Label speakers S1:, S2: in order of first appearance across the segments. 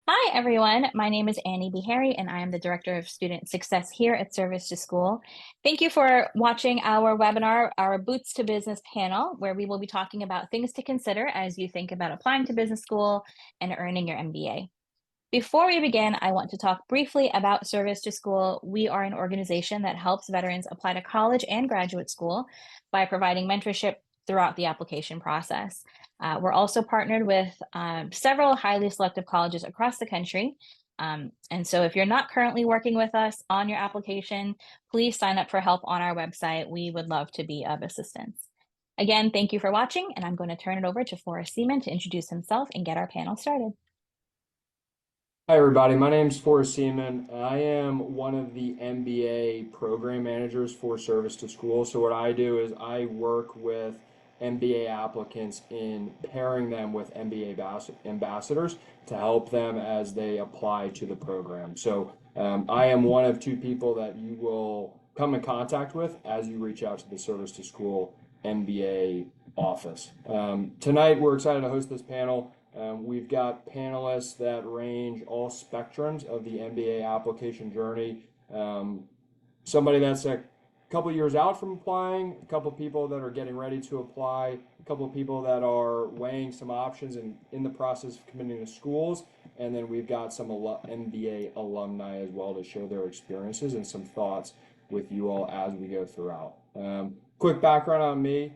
S1: Hi, everyone. My name is Annie B. Harry, and I am the Director of Student Success here at Service to School. Thank you for watching our webinar, our Boots to Business panel, where we will be talking about things to consider as you think about applying to business school and earning your MBA. Before we begin, I want to talk briefly about Service to School. We are an organization that helps veterans apply to college and graduate school by providing mentorship throughout the application process. We're also partnered with several highly selective colleges across the country. And so if you're not currently working with us on your application, please sign up for help on our website. We would love to be of assistance. Again, thank you for watching, and I'm going to turn it over to Forrest Seaman to introduce himself and get our panel started.
S2: Hi, everybody. My name is Forrest Seaman. I am one of the MBA program managers for Service to School. So what I do is I work with MBA applicants in pairing them with MBA ambassadors to help them as they apply to the program. So I am one of two people that you will come in contact with as you reach out to the Service to School MBA office. Tonight, we're excited to host this panel. We've got panelists that range all spectrums of the MBA application journey. Somebody that's a couple years out from applying, a couple people that are getting ready to apply, a couple of people that are weighing some options and in the process of committing to schools, and then we've got some MBA alumni as well to share their experiences and some thoughts with you all as we go throughout. Quick background on me.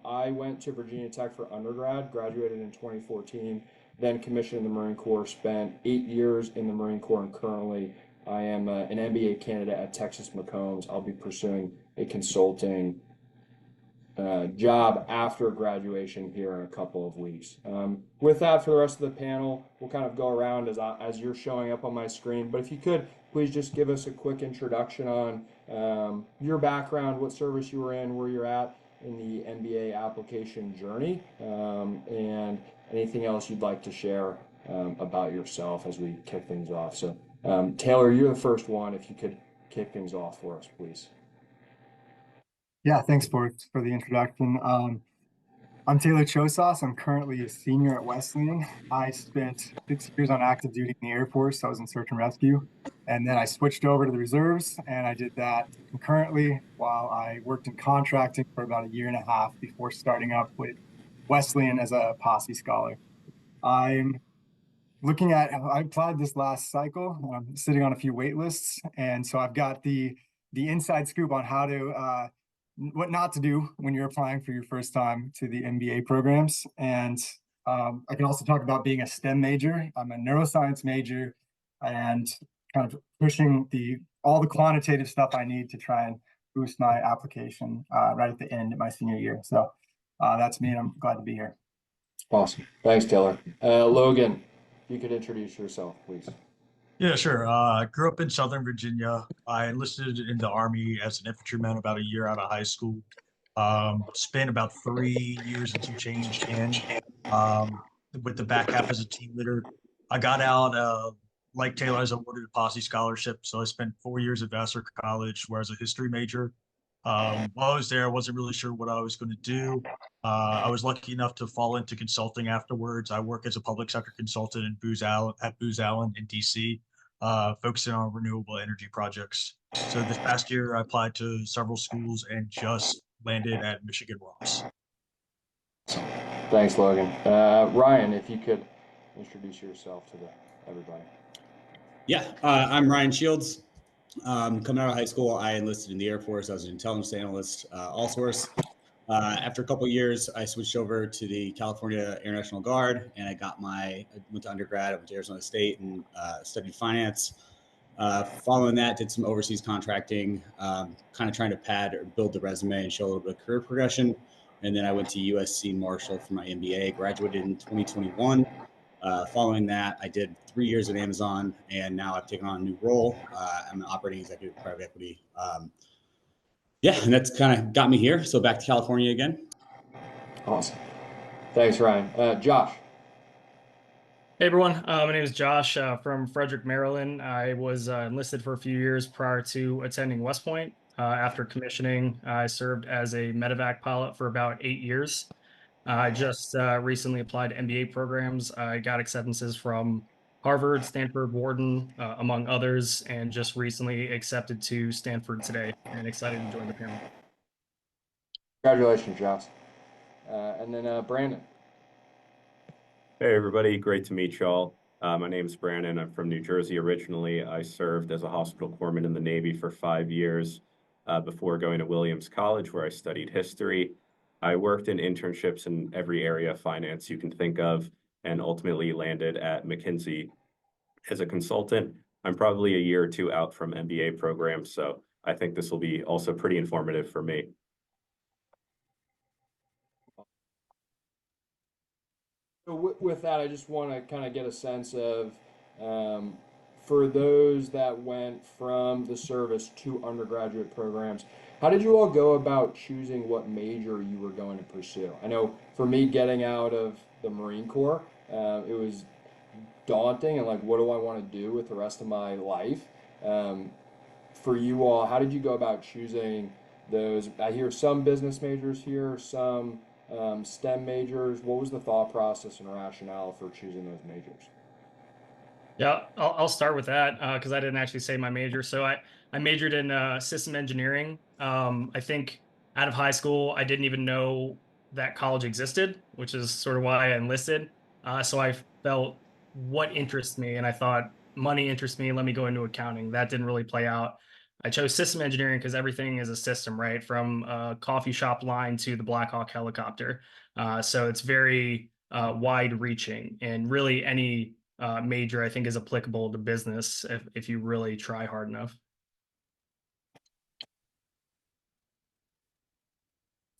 S2: I went to Virginia Tech for undergrad, graduated in 2014, then commissioned in the Marine Corps, spent 8 years in the Marine Corps, and currently I am an MBA candidate at Texas McCombs. I'll be pursuing a consulting job after graduation here in a couple of weeks. With that, for the rest of the panel, we'll kind of go around as you're showing up on my screen. But if you could, please just give us a quick introduction on your background, what service you were in, where you're at in the MBA application journey, and anything else you'd like to share about yourself as we kick things off. So, Taylor, you're the first one. If you could kick things off for us, please.
S3: Yeah, thanks for the introduction. I'm Taylor Chosas. I'm currently a senior at Wesleyan. I spent 6 years on active duty in the Air Force. I was in search and rescue. And then I switched over to the reserves, and I did that concurrently while I worked in contracting for about a year and a half before starting up with Wesleyan as a posse scholar. I applied this last cycle. I'm sitting on a few wait lists. And so I've got the inside scoop on how to what not to do when you're applying for your first time to the MBA programs. And I can also talk about being a STEM major. I'm a neuroscience major and kind of pushing all the quantitative stuff I need to try and boost my application right at the end of my senior year. So that's me, and I'm glad to be here.
S2: Awesome. Thanks, Taylor. Logan, if you could introduce yourself, please.
S4: Yeah, sure. I grew up in Southern Virginia. I enlisted in the Army as an infantryman about a year out of high school. Spent about 3 years and some change with the back half as a team leader. I got out, like Taylor, I was awarded a posse scholarship. So I spent 4 years at Vassar College, where I was a history major. While I was there, I wasn't really sure what I was going to do. I was lucky enough to fall into consulting afterwards. I work as a public sector consultant in Booz Allen in DC, focusing on renewable energy projects. So this past year, I applied to several schools and just landed at Michigan Ross.
S2: Thanks, Logan. Ryan, if you could introduce yourself to everybody.
S5: Yeah, I'm Ryan Shields. Coming out of high school, I enlisted in the Air Force. I was an intelligence analyst, all source. After a couple of years, I switched over to the California Air National Guard, and I went to undergrad. I went to Arizona State and studied finance. Following that, did some overseas contracting, kind of trying to pad or build the resume and show a little bit of career progression. And then I went to USC Marshall for my MBA, graduated in 2021. Following that, I did 3 years at Amazon, and now I've taken on a new role. I'm an operating executive of private equity. And that's kind of got me here. So back to California again.
S2: Awesome. Thanks, Ryan. Josh.
S6: Hey everyone, my name is Josh from Frederick, Maryland. I was enlisted for a few years prior to attending West Point. After commissioning, I served as a medevac pilot for about 8 years. I just recently applied to MBA programs. I got acceptances from Harvard, Stanford, Wharton, among others, and just recently accepted to Stanford today, and excited to join the panel.
S2: Congratulations, Josh. And then Brandon.
S7: Hey, everybody. Great to meet y'all. My name is Brandon. I'm from New Jersey originally. I served as a hospital corpsman in the Navy for 5 years before going to Williams College, where I studied history. I worked in internships in every area of finance you can think of, and ultimately landed at McKinsey as a consultant. I'm probably a year or two out from MBA programs, so I think this will be also pretty informative for me.
S2: So with that, I just want to kind of get a sense of, for those that went from the service to undergraduate programs, how did you all go about choosing what major you were going to pursue? I know for me, getting out of the Marine Corps, it was daunting and like, what do I want to do with the rest of my life? For you all, how did you go about choosing those? I hear some business majors here, some STEM majors. What was the thought process and rationale for choosing those majors?
S6: Yeah, I'll start with that because I didn't actually say my major. So I majored in system engineering. I think out of high school, I didn't even know that college existed, which is sort of why I enlisted. So I felt what interests me, and I thought money interests me. Let me go into accounting. That didn't really play out. I chose system engineering because everything is a system, right? From a coffee shop line to the Black Hawk helicopter. So it's very wide reaching, and really any major I think is applicable to business if you really try hard enough.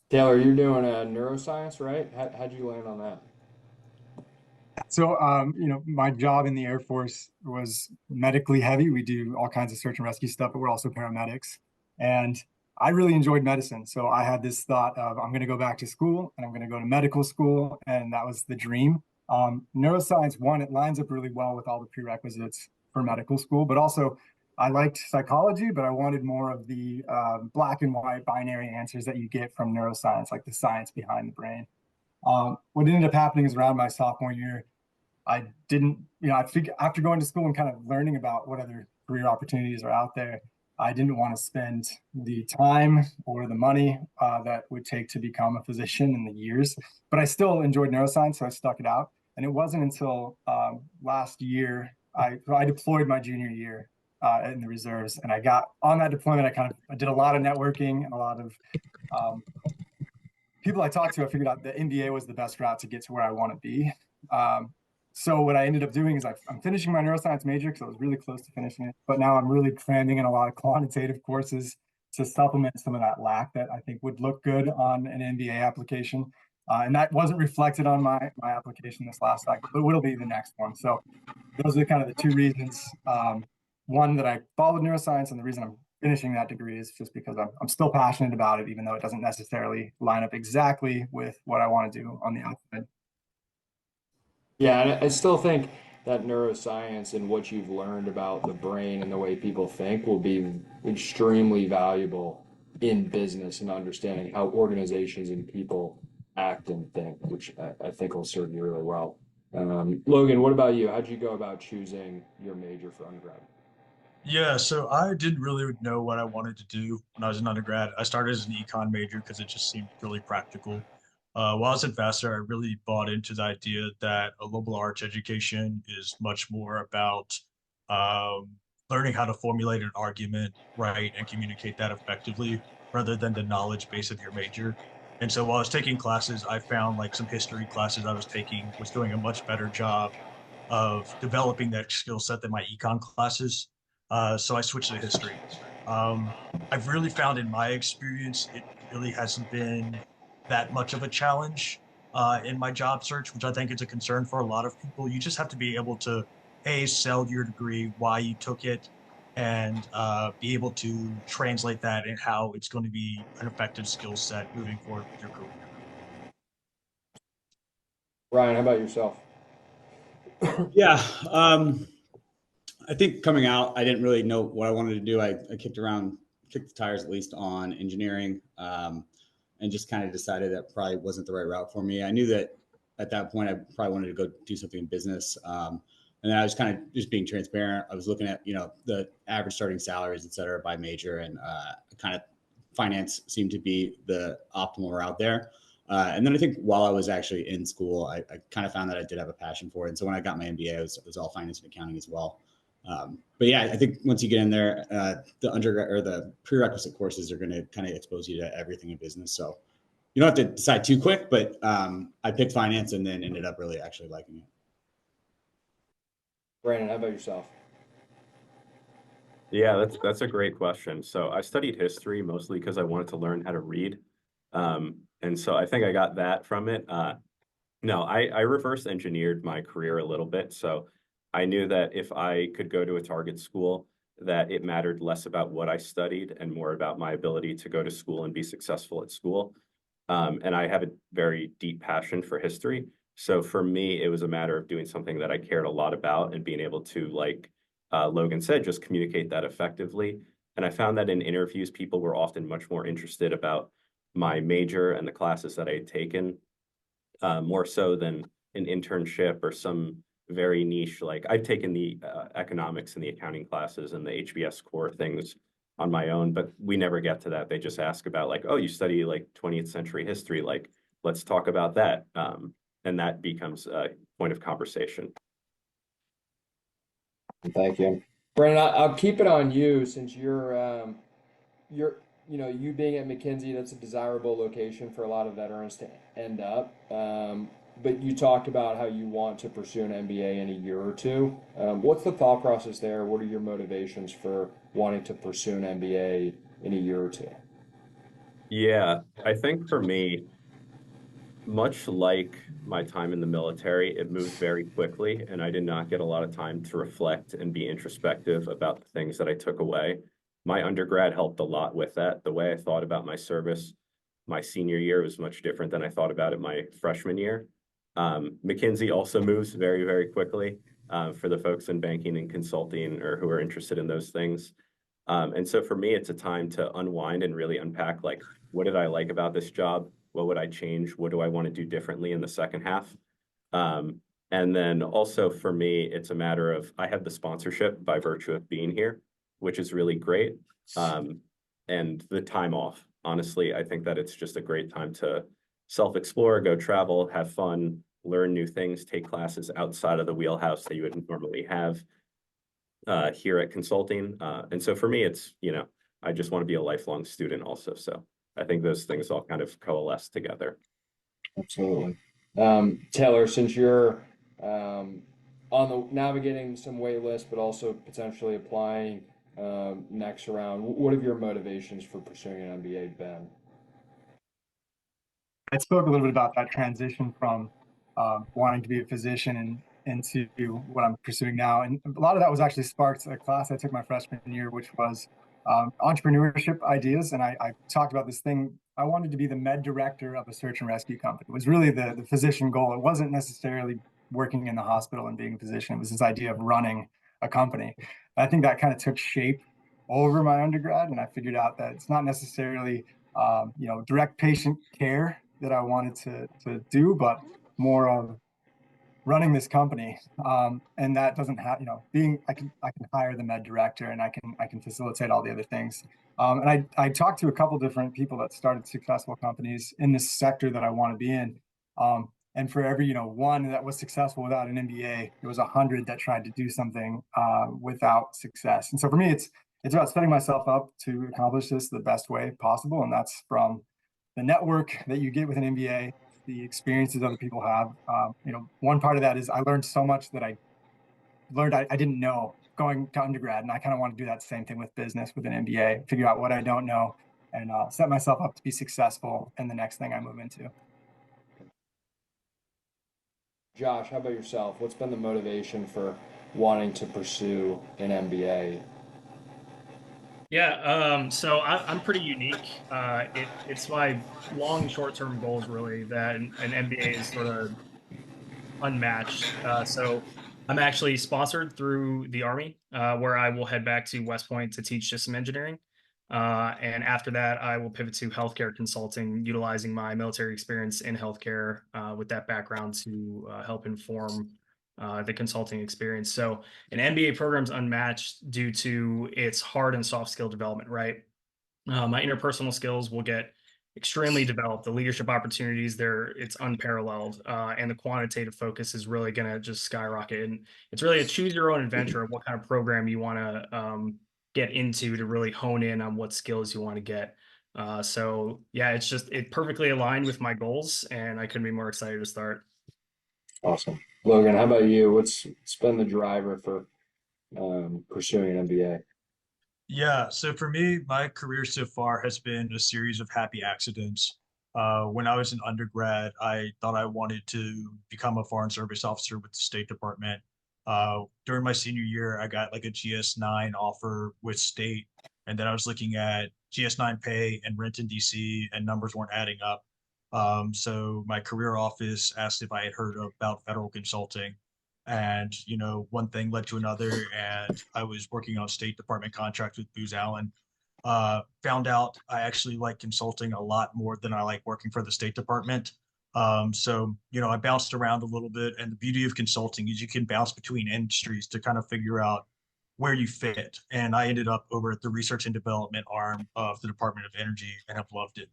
S2: Taylor, you're doing neuroscience, right? How'd you land on that?
S3: So, my job in the Air Force was medically heavy. We do all kinds of search and rescue stuff, but we're also paramedics. And I really enjoyed medicine. So I had this thought of I'm going to go back to school and I'm going to go to medical school. And that was the dream. Neuroscience, one, it lines up really well with all the prerequisites for medical school, but also I liked psychology, but I wanted more of the black and white binary answers that you get from neuroscience, like the science behind the brain. What ended up happening is around my sophomore year, I didn't, I figured after going to school and kind of learning about what other career opportunities are out there, I didn't want to spend the time or the money that would take to become a physician in the years. But I still enjoyed neuroscience, so I stuck it out. And it wasn't until last year, I deployed my junior year in the reserves, and I got on that deployment. I did a lot of networking and a lot of people I talked to. I figured out the MBA was the best route to get to where I want to be. So what I ended up doing is I'm finishing my neuroscience major because I was really close to finishing it, but now I'm really cramming in a lot of quantitative courses to supplement some of that lack that I think would look good on an MBA application. And that wasn't reflected on my application this last cycle, but will be the next one. So those are kind of the two reasons. One, that I followed neuroscience, and the reason I'm finishing that degree is just because I'm still passionate about it, even though it doesn't necessarily line up exactly with what I want to do on the outside.
S2: Yeah, and I still think that neuroscience and what you've learned about the brain and the way people think will be extremely valuable in business and understanding how organizations and people act and think, which I think will serve you really well. Logan, what about you? How'd you go about choosing your major for undergrad?
S4: Yeah, so I didn't really know what I wanted to do when I was an undergrad. I started as an econ major because it just seemed really practical. While I was at Vassar, I really bought into the idea that a liberal arts education is much more about um, learning how to formulate an argument, right, and communicate that effectively rather than the knowledge base of your major. And so while I was taking classes, I found like some history classes I was taking was doing a much better job of developing that skill set than my econ classes. So I switched to history. I've really found in my experience, it really hasn't been that much of a challenge in my job search, which I think is a concern for a lot of people. You just have to be able to, A, sell your degree, why you took it, and be able to translate that and how it's going to be an effective skill set moving forward with your career.
S2: Ryan, how about yourself?
S5: Yeah. I think coming out, I didn't really know what I wanted to do. I kicked the tires at least on engineering, and just kind of decided that probably wasn't the right route for me. I knew that at that point, I probably wanted to go do something in business. And then I was kind of just being transparent. I was looking at, the average starting salaries, et cetera, by major, and kind of finance seemed to be the optimal route there. And then I think while I was actually in school, I kind of found that I did have a passion for it. And so when I got my MBA, it was all finance and accounting as well. But yeah, I think once you get in there, the undergrad or the prerequisite courses are going to kind of expose you to everything in business. So you don't have to decide too quick, but I picked finance and then ended up really actually liking it.
S2: Brandon, how about yourself?
S7: Yeah, that's a great question. So I studied history mostly because I wanted to learn how to read. And so I think I got that from it. No, I reverse engineered my career a little bit. So I knew that if I could go to a target school, that it mattered less about what I studied and more about my ability to go to school and be successful at school. And I have a very deep passion for history. So for me, it was a matter of doing something that I cared a lot about and being able to, like Logan said, just communicate that effectively. And I found that in interviews, people were often much more interested about my major and the classes that I had taken, more so than an internship or some very niche. Like I've taken the economics and the accounting classes and the HBS core things on my own, but we never get to that. They just ask about like, oh, you study like 20th century history, like let's talk about that. And that becomes a point of conversation.
S2: Thank you. Brandon, I'll keep it on you since you being at McKinsey, that's a desirable location for a lot of veterans to end up. But you talked about how you want to pursue an MBA in a year or two. What's the thought process there? What are your motivations for wanting to pursue an MBA in a year or two?
S7: Yeah, I think for me, much like my time in the military, it moved very quickly, and I did not get a lot of time to reflect and be introspective about the things that I took away. My undergrad helped a lot with that. The way I thought about my service my senior year was much different than I thought about it my freshman year. McKinsey also moves very, very quickly for the folks in banking and consulting or who are interested in those things. And so for me, it's a time to unwind and really unpack, like, what did I like about this job? What would I change? What do I want to do differently in the second half? And then also for me, it's a matter of I have the sponsorship by virtue of being here, which is really great. And the time off. Honestly, I think that it's just a great time to self-explore, go travel, have fun, learn new things, take classes outside of the wheelhouse that you would normally have here at consulting. And so for me, it's, I just want to be a lifelong student also. So I think those things all kind of coalesce together.
S2: Absolutely. Taylor, since you're on the navigating some wait lists, but also potentially applying next round, what have your motivations for pursuing an MBA been?
S3: I spoke a little bit about that transition from wanting to be a physician and into what I'm pursuing now. And a lot of that was actually sparked a class I took my freshman year, which was entrepreneurship ideas. And I talked about this thing. I wanted to be the med director of a search and rescue company. It was really the physician goal. It wasn't necessarily working in the hospital and being a physician. It was this idea of running a company. I think that kind of took shape over my undergrad. And I figured out that it's not necessarily direct patient care that I wanted to do, but more of running this company. And that doesn't have, I can hire the med director and I can facilitate all the other things. And I talked to a couple different people that started successful companies in this sector that I want to be in. And for every, one that was successful without an MBA, there was 100 that tried to do something without success. And so for me, it's about setting myself up to accomplish this the best way possible. And that's from the network that you get with an MBA, the experiences other people have. One part of that is I learned so much that I learned I didn't know going to undergrad, and I kind of want to do that same thing with business with an MBA, figure out what I don't know, and set myself up to be successful in the next thing I move into.
S2: Josh, how about yourself? What's been the motivation for wanting to pursue an MBA?
S6: Yeah, so I'm pretty unique. It's my long and short-term goals really that an MBA is sort of unmatched. So I'm actually sponsored through the Army, where I will head back to West Point to teach system engineering. And after that, I will pivot to healthcare consulting, utilizing my military experience in healthcare with that background to help inform the consulting experience. So an MBA program is unmatched due to its hard and soft skill development, right? My interpersonal skills will get extremely developed. The leadership opportunities there, it's unparalleled. And the quantitative focus is really going to just skyrocket. And it's really a choose your own adventure of what kind of program you want to get into to really hone in on what skills you want to get. So yeah, it perfectly aligned with my goals, and I couldn't be more excited to start.
S2: Awesome. Logan, how about you? What's been the driver for pursuing an MBA?
S4: Yeah, so for me, my career so far has been a series of happy accidents. When I was an undergrad, I thought I wanted to become a foreign service officer with the State Department. During my senior year, I got like a GS9 offer with state, and then I was looking at GS9 pay and rent in DC, and numbers weren't adding up. So my career office asked if I had heard about federal consulting. And, one thing led to another, and I was working on a State Department contract with Booz Allen. Found out I actually like consulting a lot more than I like working for the State Department. So, I bounced around a little bit, and the beauty of consulting is you can bounce between industries to kind of figure out where you fit. And I ended up over at the research and development arm of the Department of Energy and have loved it.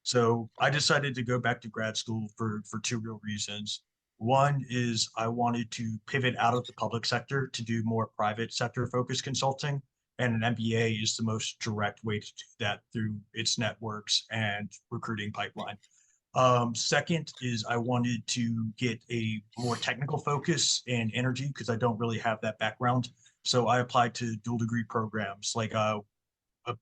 S4: So I decided to go back to grad school for two real reasons. One is I wanted to pivot out of the public sector to do more private sector focused consulting. And an MBA is the most direct way to do that through its networks and recruiting pipeline. Second is I wanted to get a more technical focus in energy because I don't really have that background. So I applied to dual degree programs. Like a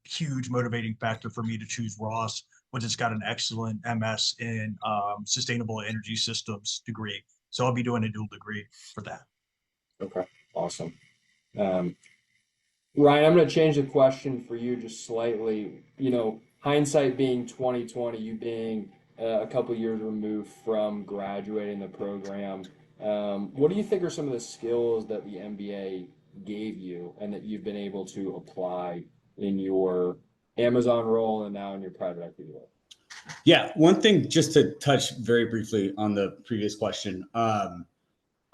S4: huge motivating factor for me to choose Ross was it's got an excellent MS in sustainable energy systems degree. So I'll be doing a dual degree for that.
S2: Okay, awesome. Ryan, I'm going to change the question for you just slightly. Hindsight being 2020, you being a couple years removed from graduating the program, what do you think are some of the skills that the MBA gave you and that you've been able to apply in your Amazon role and now in your private equity role?
S5: Yeah, one thing just to touch very briefly on the previous question.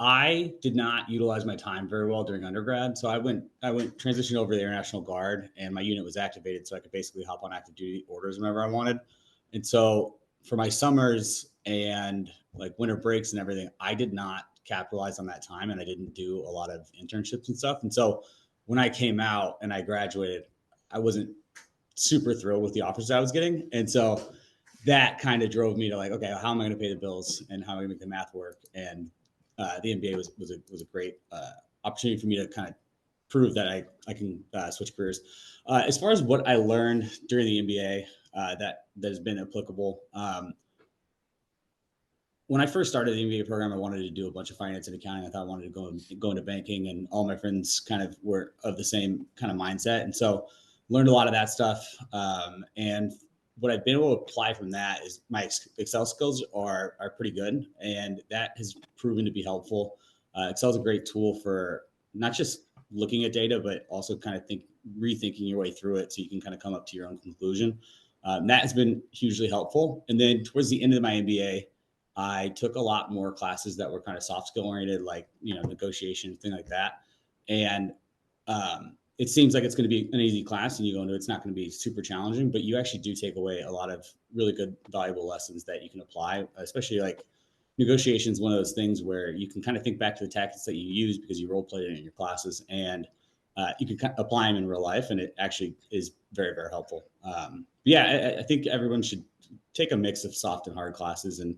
S5: I did not utilize my time very well during undergrad. So I went transitioned over to the Air National Guard, and my unit was activated, so I could basically hop on active duty orders whenever I wanted. And so for my summers and like winter breaks and everything, I did not capitalize on that time, and I didn't do a lot of internships and stuff. And so when I came out and I graduated, I wasn't super thrilled with the offers I was getting. And so that kind of drove me to like, okay, how am I going to pay the bills and how am I going to make the math work? And the MBA was a great opportunity for me to kind of prove that I can switch careers. As far as what I learned during the MBA that has been applicable, when I first started the MBA program, I wanted to do a bunch of finance and accounting. I thought I wanted to go into banking, and all my friends kind of were of the same kind of mindset. And so learned a lot of that stuff. And what I've been able to apply from that is my Excel skills are pretty good. And that has proven to be helpful. Excel is a great tool for not just looking at data, but also kind of rethinking your way through it so you can kind of come up to your own conclusion. That has been hugely helpful. And then towards the end of my MBA, I took a lot more classes that were kind of soft skill oriented, like, negotiation, thing like that. And it seems like it's going to be an easy class and you go into it's not going to be super challenging, but you actually do take away a lot of really good, valuable lessons that you can apply, especially like negotiations, one of those things where you can kind of think back to the tactics that you use because you role played it in your classes, and you can apply them in real life, and it actually is very, very helpful. I think everyone should take a mix of soft and hard classes, and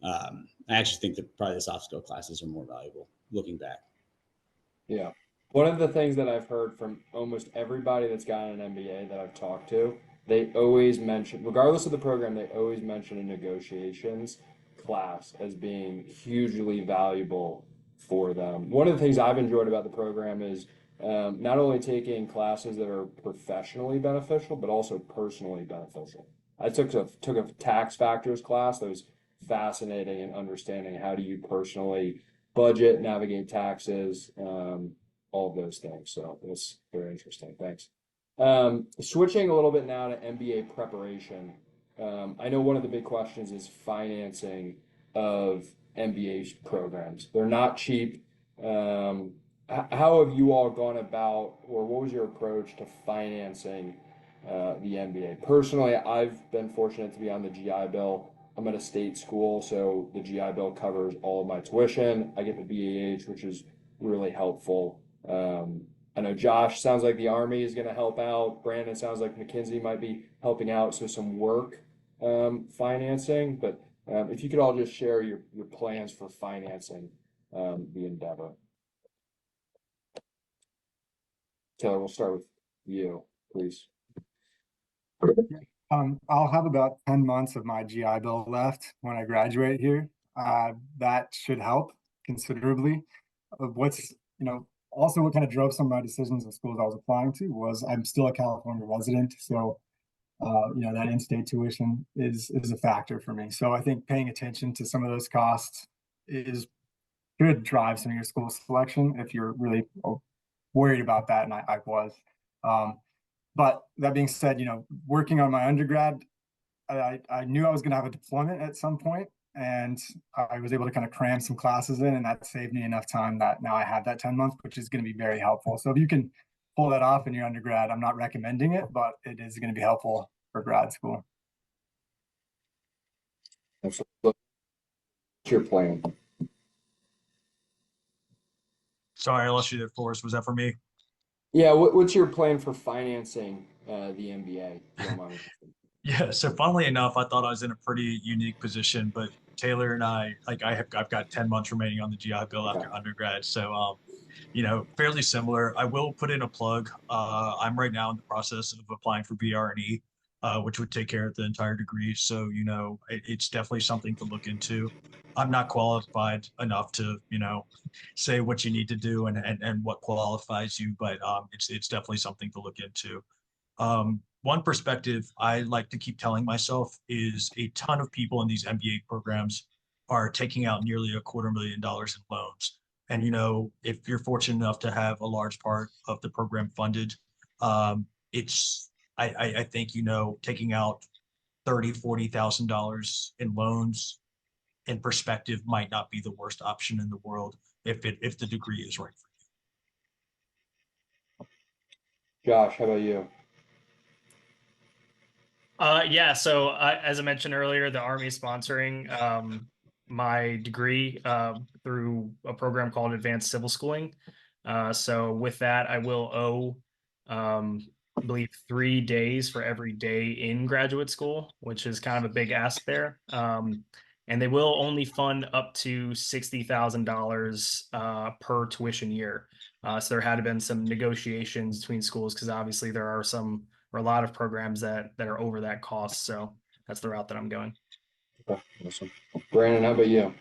S5: I actually think that probably the soft skill classes are more valuable looking back.
S2: Yeah. One of the things that I've heard from almost everybody that's gotten an MBA that I've talked to, they always mention, regardless of the program, they always mention a negotiations class as being hugely valuable for them. One of the things I've enjoyed about the program is not only taking classes that are professionally beneficial, but also personally beneficial. I took a tax factors class that was fascinating in understanding how do you personally budget, navigate taxes, all of those things. So it was very interesting. Thanks. Switching a little bit now to MBA preparation. I know one of the big questions is financing of MBA programs. They're not cheap. How have you all gone about, or what was your approach to financing the MBA? Personally, I've been fortunate to be on the GI Bill. I'm at a state school, so the GI Bill covers all of my tuition. I get the BAH, which is really helpful. I know Josh sounds like the Army is going to help out. Brandon sounds like McKinsey might be helping out, so some work financing. But if you could all just share your plans for financing the endeavor. Taylor, we'll start with you, please.
S3: I'll have about 10 months of my GI Bill left when I graduate here. That should help considerably. Also what kind of drove some of my decisions of schools I was applying to was I'm still a California resident. So, that in-state tuition is a factor for me. So I think paying attention to some of those costs could drive some of your school selection if you're really worried about that, and I was. But that being said, working on my undergrad, I knew I was going to have a deployment at some point, and I was able to kind of cram some classes in, and that saved me enough time that now I have that 10 months, which is going to be very helpful. So if you can pull that off in your undergrad, I'm not recommending it, but it is going to be helpful for grad school.
S2: Absolutely. What's your plan?
S4: Sorry, I lost you there, Forrest. Was that for me?
S2: Yeah, what's your plan for financing the MBA?
S4: Yeah, so funnily enough, I thought I was in a pretty unique position, but Taylor and I've got 10 months remaining on the GI Bill after undergrad. So, fairly similar. I will put in a plug. I'm right now in the process of applying for BR&E, which would take care of the entire degree. So, it's definitely something to look into. I'm not qualified enough to, say what you need to do and what qualifies you, but it's definitely something to look into. One perspective I like to keep telling myself is a ton of people in these MBA programs are taking out nearly $250,000 in loans. And, if you're fortunate enough to have a large part of the program funded, I think, taking out $30,000-$40,000 in loans in perspective might not be the worst option in the world if the degree is right for you.
S2: Josh, how about you?
S6: Yeah, so as I mentioned earlier, the Army is sponsoring my degree through a program called Advanced Civil Schooling. So with that, I will owe, I believe, 3 days for every day in graduate school, which is kind of a big ask there. And they will only fund up to $60,000 per tuition year. So there had been some negotiations between schools because obviously there are a lot of programs that are over that cost. So that's the route that I'm going.
S2: Okay, awesome. Brandon, how about you?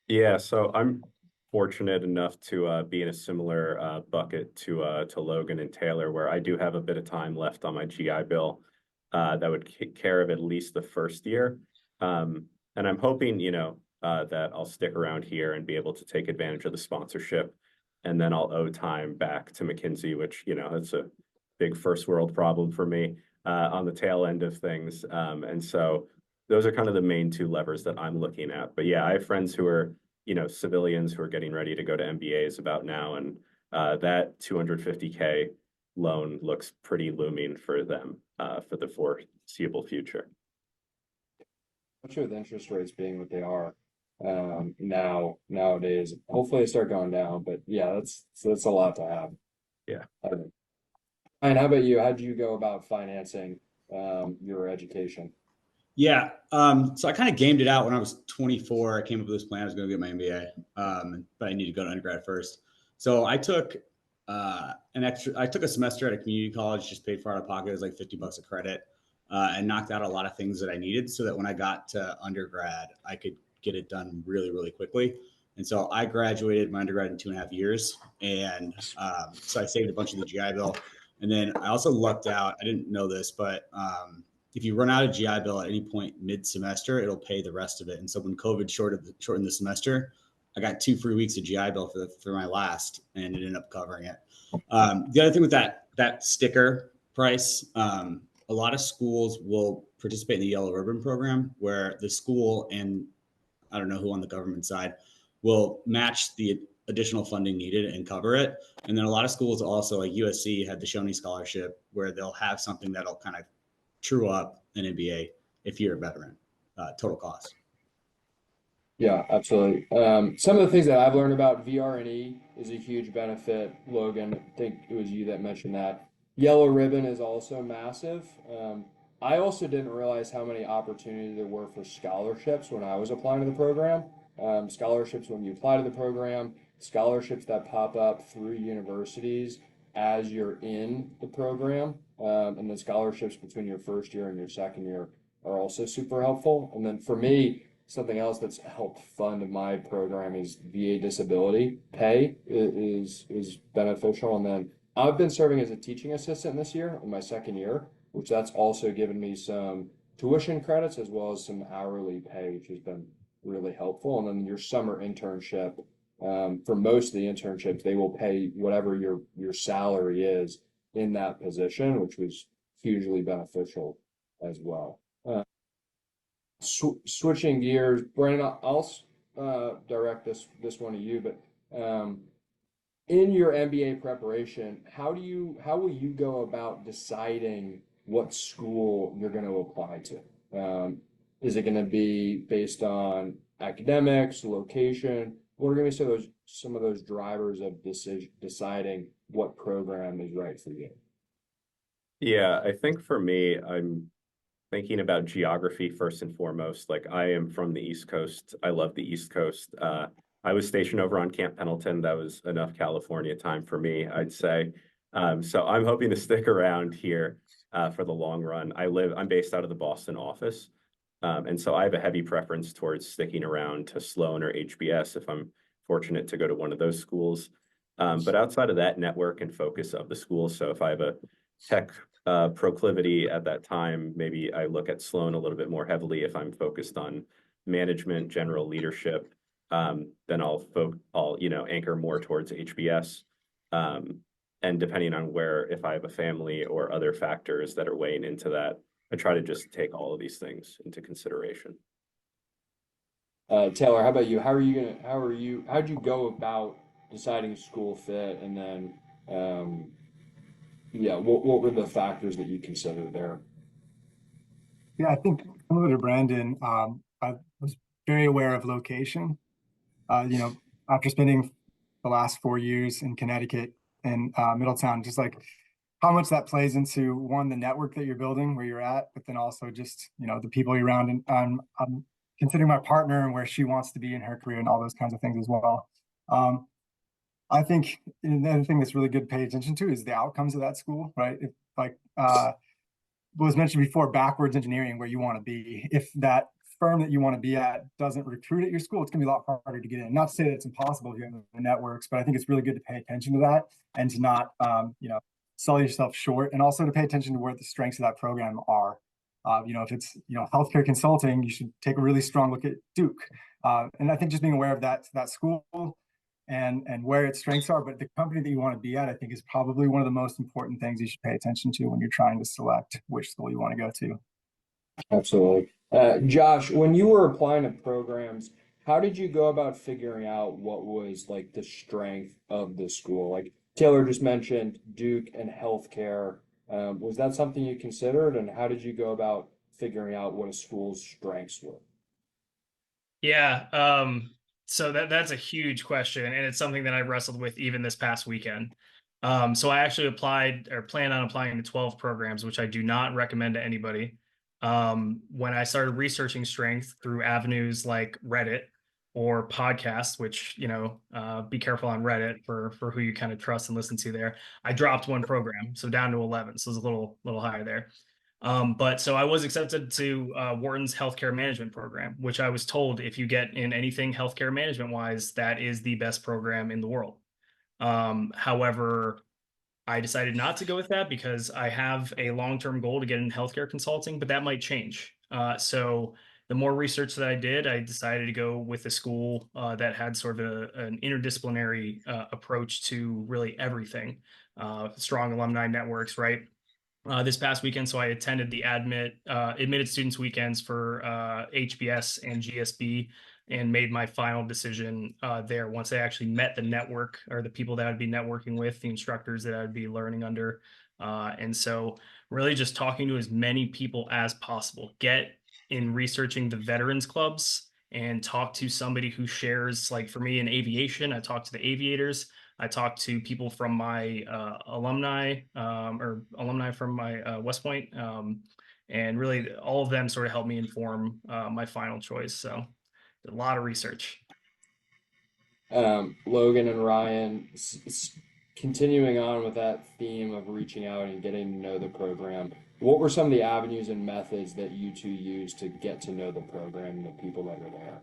S7: Yeah, so I'm fortunate enough to be in a similar bucket to Logan and Taylor, where I do have a bit of time left on my GI Bill that would take care of at least the first year. And I'm hoping, that I'll stick around here and be able to take advantage of the sponsorship, and then I'll owe time back to McKinsey, which, it's a big first world problem for me on the tail end of things. And so those are kind of the main two levers that I'm looking at. But yeah, I have friends who are, civilians who are getting ready to go to MBAs about now, and that 250K loan looks pretty looming for them for the foreseeable future.
S2: I'm sure with interest rates being what they are nowadays, hopefully they start going down. But yeah, that's a lot to have.
S7: Yeah.
S2: And how about you? How did you go about financing your education?
S5: Yeah. So I kind of gamed it out when I was 24. I came up with this plan. I was going to get my MBA, but I needed to go to undergrad first. So I took a semester at a community college, just paid for out of pocket. It was like $50 a credit, and knocked out a lot of things that I needed so that when I got to undergrad, I could get it done really, really quickly. And so I graduated my undergrad in 2.5 years. And so I saved a bunch of the GI Bill. And then I also lucked out. I didn't know this, but if you run out of GI Bill at any point mid-semester, it'll pay the rest of it. And so when COVID shortened the semester, I got 2 free weeks of GI Bill for my last, and it ended up covering it. The other thing with that sticker price, a lot of schools will participate in the Yellow Ribbon program, where the school and I don't know who on the government side will match the additional funding needed and cover it. And then a lot of schools also, like USC had the Shoney Scholarship, where they'll have something that'll kind of true up an MBA if you're a veteran, total cost.
S2: Yeah, absolutely. Some of the things that I've learned about VRNE is a huge benefit. Logan, I think it was you that mentioned that. Yellow Ribbon is also massive. I also didn't realize how many opportunities there were for scholarships when I was applying to the program. Scholarships when you apply to the program, scholarships that pop up through universities as you're in the program, and then scholarships between your first year and your second year are also super helpful. And then for me, something else that's helped fund my program is VA disability pay is beneficial. And then I've been serving as a teaching assistant this year in my second year, which that's also given me some tuition credits as well as some hourly pay, which has been really helpful. And then your summer internship, for most of the internships, they will pay whatever your salary is in that position, which was hugely beneficial as well. Switching gears, Brandon, I'll direct this one to you, but in your MBA preparation, how will you go about deciding what school you're going to apply to? Is it going to be based on academics, location? What are going to be some of those drivers of deciding what program is right for you?
S7: Yeah, I think for me, I'm thinking about geography first and foremost. Like, I am from the East Coast. I love the East Coast. I was stationed over on Camp Pendleton. That was enough California time for me, I'd say. So I'm hoping to stick around here for the long run. I'm based out of the Boston office. And so I have a heavy preference towards sticking around to Sloan or HBS if I'm fortunate to go to one of those schools. But outside of that, network and focus of the school. So if I have a tech proclivity at that time, maybe I look at Sloan a little bit more heavily. If I'm focused on management, general leadership, then I'll anchor more towards HBS. And depending on if I have a family or other factors that are weighing into that, I try to just take all of these things into consideration.
S2: Taylor, how about you? How'd you go about deciding school fit, and then what were the factors that you considered there?
S3: Yeah, I think similar to Brandon, I was very aware of location. After spending the last 4 years in Connecticut and Middletown, just like how much that plays into one, the network that you're building where you're at, but then also just, the people you're around. And I'm considering my partner and where she wants to be in her career and all those kinds of things as well. I think another thing that's really good to pay attention to is the outcomes of that school, right? If what was mentioned before, backwards engineering, where you want to be. If that firm that you want to be at doesn't recruit at your school, it's going to be a lot harder to get in. Not to say that it's impossible if you have the networks, but I think it's really good to pay attention to that and to not, sell yourself short, and also to pay attention to where the strengths of that program are. If it's, healthcare consulting, you should take a really strong look at Duke. And I think just being aware of that school and where its strengths are, but the company that you want to be at, I think, is probably one of the most important things you should pay attention to when you're trying to select which school you want to go to.
S2: Absolutely. Josh, when you were applying to programs, how did you go about figuring out what was like the strength of the school? Like Taylor just mentioned Duke and healthcare. Was that something you considered, and how did you go about figuring out what a school's strengths were?
S6: Yeah. So that's a huge question, and it's something that I wrestled with even this past weekend. So I actually applied or plan on applying to 12 programs, which I do not recommend to anybody. When I started researching strength through avenues like Reddit or podcasts, which, be careful on Reddit for who you kind of trust and listen to there. I dropped one program, so down to 11. So it's a little higher there. But so I was accepted to Wharton's healthcare management program, which I was told if you get in anything healthcare management wise, that is the best program in the world. However, I decided not to go with that because I have a long-term goal to get in healthcare consulting, but that might change. So the more research that I did, I decided to go with a school that had sort of an interdisciplinary approach to really everything. Strong alumni networks, right? This past weekend, so I attended the admitted students weekends for HBS and GSB. and made my final decision there once I actually met the network or the people that I'd be networking with, the instructors that I'd be learning under. And so really just talking to as many people as possible, get in researching the veterans clubs and talk to somebody who shares, like for me in aviation, I talk to the aviators. I talked to people from my alumni or alumni from my West Point, and really all of them sort of helped me inform my final choice. So a lot of research.
S2: Logan and Ryan, continuing on with that theme of reaching out and getting to know the program, what were some of the avenues and methods that you two used to get to know the program and the people that are there?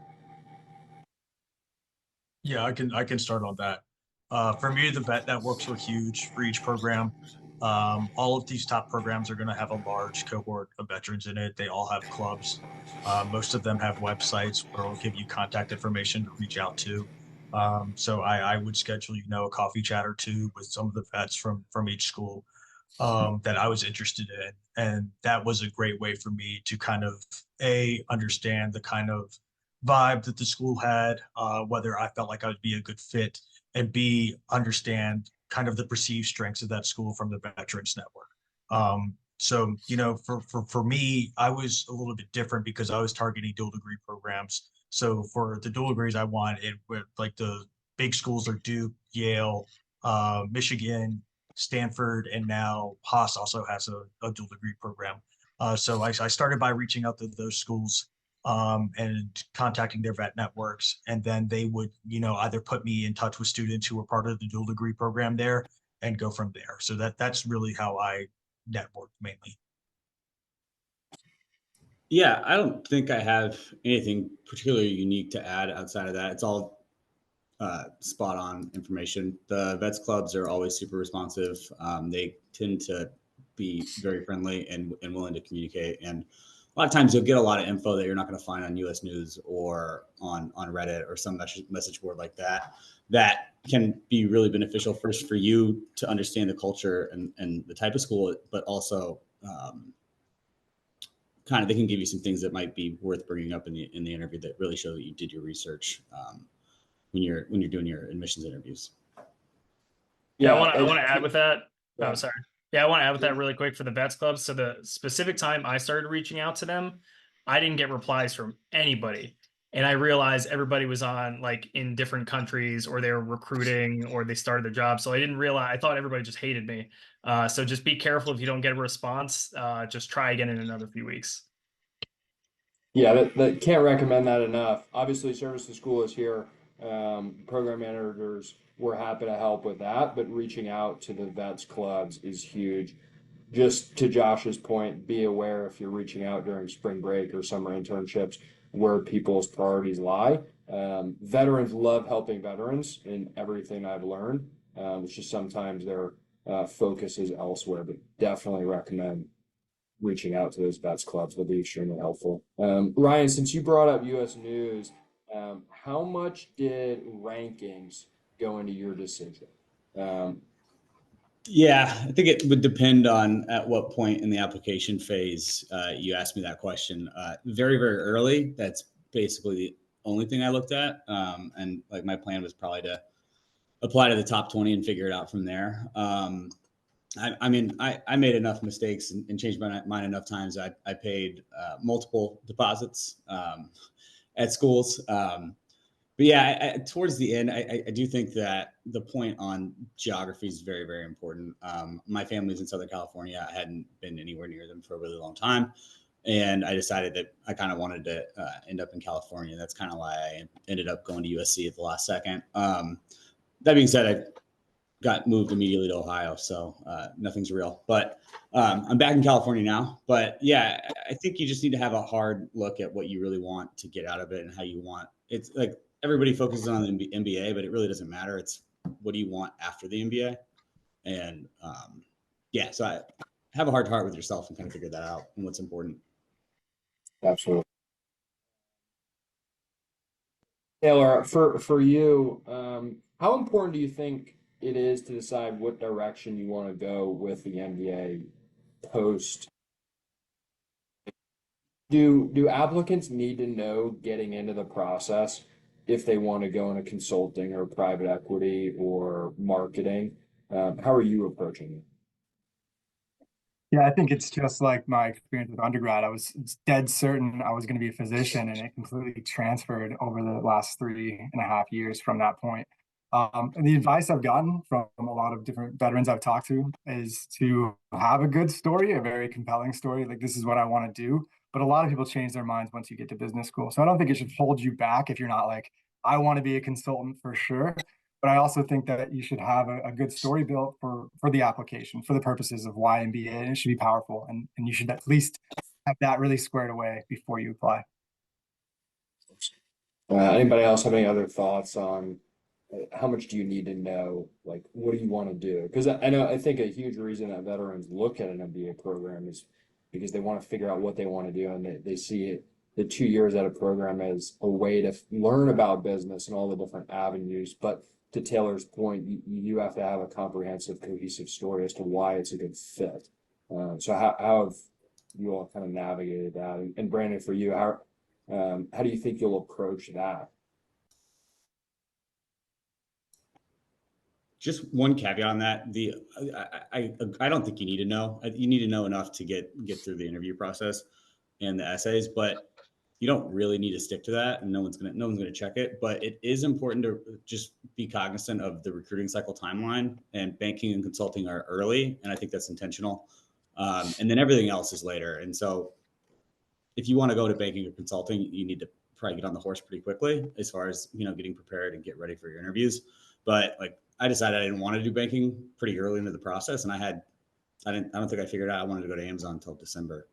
S4: Yeah, I can start on that. For me, the vet networks were huge for each program. All of these top programs are going to have a large cohort of veterans in it. They all have clubs. Most of them have websites where it'll give you contact information to reach out to. So I would schedule, a coffee chat or two with some of the vets from each school that I was interested in, and that was a great way for me to kind of understand the kind of vibe that the school had, whether I felt like I would be a good fit, and B, understand kind of the perceived strengths of that school from the Veterans Network. So, for me, I was a little bit different because I was targeting dual degree programs. So for the dual degrees I wanted, like the big schools are Duke, Yale, Michigan, Stanford, and now Haas also has a dual degree program. So I started by reaching out to those schools and contacting their vet networks, and then they would, either put me in touch with students who were part of the dual degree program there and go from there. So that's really how I networked mainly.
S5: Yeah, I don't think I have anything particularly unique to add outside of that. It's all spot on information. The vets clubs are always super responsive. They tend to be very friendly and willing to communicate. And a lot of times you'll get a lot of info that you're not going to find on US News or on Reddit or some message board like that, that can be really beneficial first for you to understand the culture and the type of school, but also kind of they can give you some things that might be worth bringing up in the interview that really show that you did your research when you're doing your admissions interviews.
S6: Yeah, I want to add with that.
S2: Yeah.
S6: Oh, sorry. Yeah, I want to add with that really quick for the vets club. So the specific time I started reaching out to them, I didn't get replies from anybody. And I realized everybody was on like in different countries, or they were recruiting, or they started their job. So I didn't realize, I thought everybody just hated me. So just be careful if you don't get a response. Just try again in another few weeks.
S2: Yeah, that can't recommend that enough. Obviously, Service to School is here. Program managers, we're happy to help with that, but reaching out to the vets clubs is huge. Just to Josh's point, be aware if you're reaching out during spring break or summer internships where people's priorities lie. Veterans love helping veterans in everything I've learned. It's just sometimes their focus is elsewhere, but definitely recommend reaching out to those vets clubs will be extremely helpful. Ryan, since you brought up US News, how much did rankings go into your decision?
S5: Yeah, I think it would depend on at what point in the application phase you asked me that question. Very, very early, that's basically the only thing I looked at. And like my plan was probably to apply to the top 20 and figure it out from there. I mean, I made enough mistakes and changed my mind enough times. I paid multiple deposits at schools. But yeah, towards the end, I do think that the point on geography is very, very important. My family's in Southern California. I hadn't been anywhere near them for a really long time. And I decided that I kind of wanted to end up in California. That's kind of why I ended up going to USC at the last second. That being said, I got moved immediately to Ohio, so nothing's real. But I'm back in California now. But yeah, I think you just need to have a hard look at what you really want to get out of it and how you want. It's like everybody focuses on the MBA, but it really doesn't matter. It's what do you want after the MBA? And yeah, so I have a heart to heart with yourself and kind of figure that out and what's important.
S2: Absolutely. Taylor, for you, how important do you think it is to decide what direction you want to go with the MBA post? Do applicants need to know getting into the process if they want to go into consulting or private equity or marketing? How are you approaching it?
S3: Yeah, I think it's just like my experience with undergrad. I was dead certain I was going to be a physician, and it completely transferred over the last 3.5 years from that point. And the advice I've gotten from a lot of different veterans I've talked to is to have a good story, a very compelling story. Like, this is what I want to do. But a lot of people change their minds once you get to business school. So I don't think it should hold you back if you're not like, I want to be a consultant for sure. But I also think that you should have a good story built for the application, for the purposes of why MBA, and it should be powerful. And you should at least have that really squared away before you apply.
S2: Anybody else have any other thoughts on how much do you need to know? Like, what do you want to do? Because I know, I think a huge reason that veterans look at an MBA program is because they want to figure out what they want to do, and they see it, the 2 years at a program as a way to learn about business and all the different avenues. But to Taylor's point, you have to have a comprehensive, cohesive story as to why it's a good fit. So how have you all kind of navigated that? And Brandon, for you, how do you think you'll approach that?
S5: Just one caveat on that: I don't think you need to know. You need to know enough to get through the interview process and the essays, but you don't really need to stick to that, and no one's gonna check it. But it is important to just be cognizant of the recruiting cycle timeline, and banking and consulting are early, and I think that's intentional. And then everything else is later. And so, if you want to go to banking or consulting, you need to probably get on the horse pretty quickly as far as getting prepared and get ready for your interviews. But like, I decided I didn't want to do banking pretty early into the process, and I don't think I figured out I wanted to go to Amazon until December.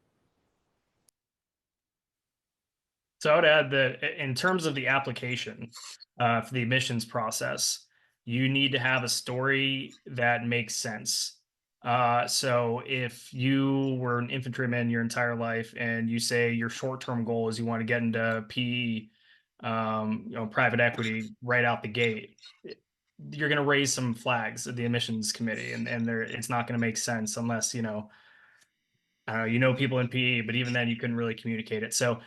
S6: So I would add that in terms of the application for the admissions process, you need to have a story that makes sense. So if you were an infantryman your entire life and you say your short-term goal is you want to get into PE, private equity right out the gate, you're going to raise some flags at the admissions committee, and it's not going to make sense unless I don't know, people in PE, but even then you couldn't really communicate it. So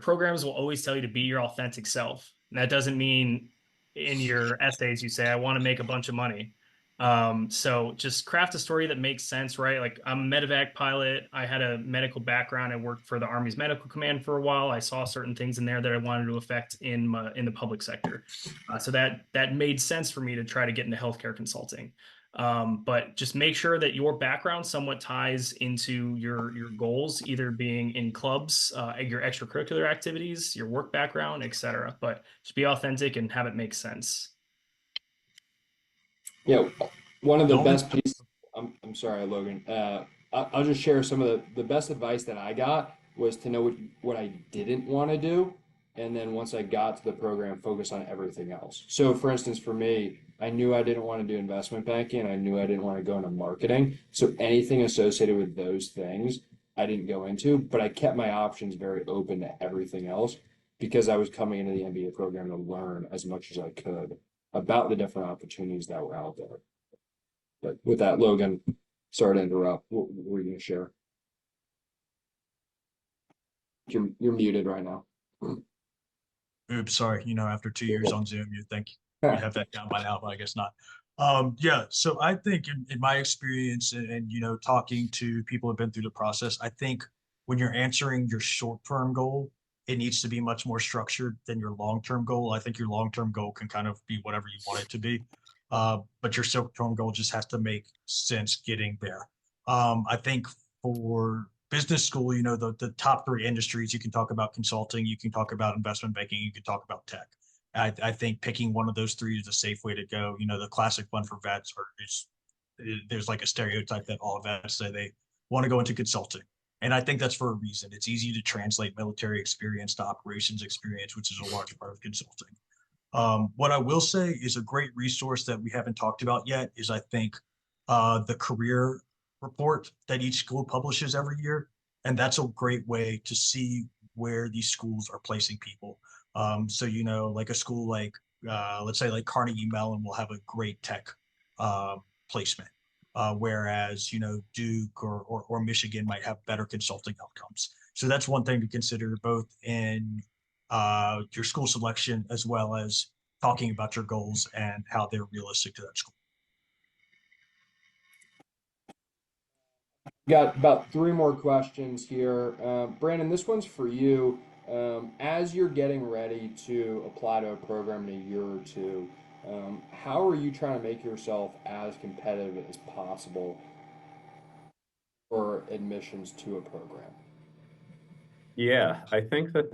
S6: programs will always tell you to be your authentic self. And that doesn't mean in your essays you say, I want to make a bunch of money. So just craft a story that makes sense, right? Like, I'm a medevac pilot. I had a medical background. I worked for the Army's medical command for a while. I saw certain things in there that I wanted to affect in the public sector. So that made sense for me to try to get into healthcare consulting. But just make sure that your background somewhat ties into your goals, either being in clubs, your extracurricular activities, your work background, etc. But just be authentic and have it make sense.
S2: Yeah, one of the
S4: Don't
S2: best pieces. I'm sorry, Logan. I'll just share some of the best advice that I got was to know what I didn't want to do, and then once I got to the program, focus on everything else. So, for instance, for me, I knew I didn't want to do investment banking, and I knew I didn't want to go into marketing. So anything associated with those things, I didn't go into, but I kept my options very open to everything else because I was coming into the MBA program to learn as much as I could about the different opportunities that were out there. But with that, Logan, sorry to interrupt. What were you going to share? You're muted right now.
S4: Oops, sorry. After 2 years on Zoom, you'd think you'd have that down by now, but I guess not. Yeah, so I think in my experience and talking to people who've been through the process, I think when you're answering your short-term goal, it needs to be much more structured than your long-term goal. I think your long-term goal can kind of be whatever you want it to be. But your short-term goal just has to make sense getting there. I think for business school, the top three industries, you can talk about consulting, you can talk about investment banking, you can talk about tech. I think picking one of those three is a safe way to go. The classic one for vets there's like a stereotype that all vets say they want to go into consulting. And I think that's for a reason. It's easy to translate military experience to operations experience, which is a large part of consulting. What I will say is a great resource that we haven't talked about yet is, I think, the career report that each school publishes every year. And that's a great way to see where these schools are placing people. So, like a school like, let's say like Carnegie Mellon will have a great tech placement. Whereas, Duke or Michigan might have better consulting outcomes. So that's one thing to consider both in your school selection as well as talking about your goals and how they're realistic to that school.
S2: Got about three more questions here. Brandon, this one's for you. As you're getting ready to apply to a program in a year or two, how are you trying to make yourself as competitive as possible for admissions to a program?
S7: Yeah, I think that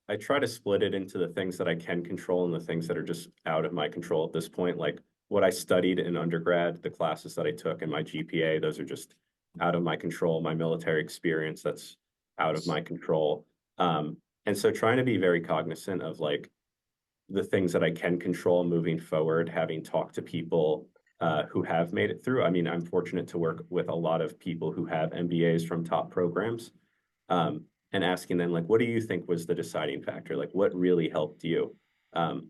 S7: I try to split it into the things that I can control and the things that are just out of my control at this point. Like what I studied in undergrad, the classes that I took, and my GPA, those are just out of my control. My military experience, that's out of my control. And so trying to be very cognizant of like the things that I can control moving forward, having talked to people who have made it through. I mean, I'm fortunate to work with a lot of people who have MBAs from top programs. And asking them like, what do you think was the deciding factor? Like, what really helped you? Um,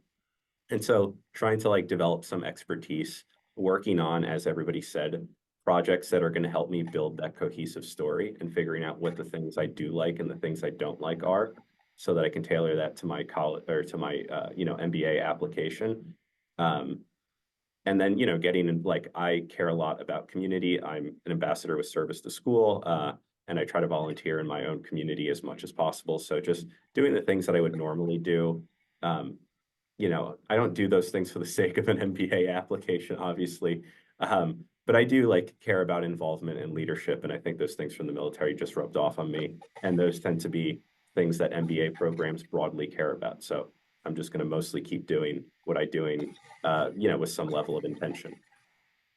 S7: and so trying to like develop some expertise, working on, as everybody said, projects that are going to help me build that cohesive story and figuring out what the things I do like and the things I don't like are, so that I can tailor that to my college or to my MBA application. Um, and then getting in, like, I care a lot about community. I'm an ambassador with Service to School, and I try to volunteer in my own community as much as possible. So just doing the things that I would normally do. um, I don't do those things for the sake of an MBA application, obviously, but I do like care about involvement and leadership, and I think those things from the military just rubbed off on me, and those tend to be things that MBA programs broadly care about. So I'm just going to mostly keep doing what I'm doing, with some level of intention.